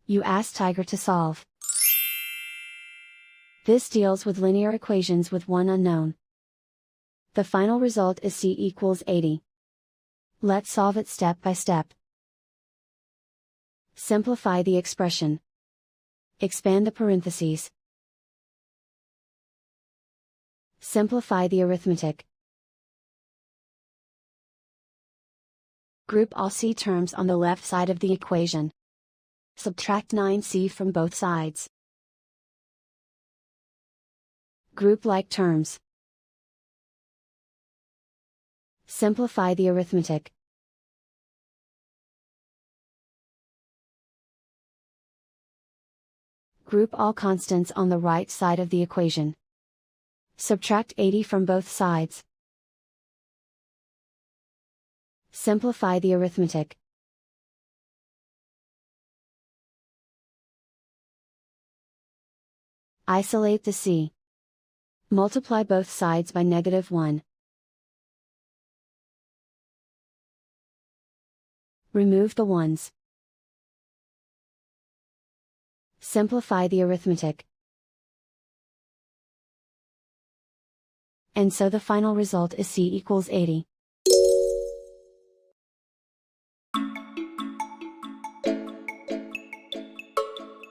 You ask Tiger to solve. This deals with linear equations with one unknown. The final result is c equals 80. Let's solve it step by step. Simplify the expression. Expand the parentheses. Simplify the arithmetic. Group all c terms on the left side of the equation. Subtract 9c from both sides. Group like terms. Simplify the arithmetic. Group all constants on the right side of the equation. Subtract 80 from both sides. Simplify the arithmetic. Isolate the c. Multiply both sides by -1. Remove the ones. Simplify the arithmetic. And so the final result is c equals 80.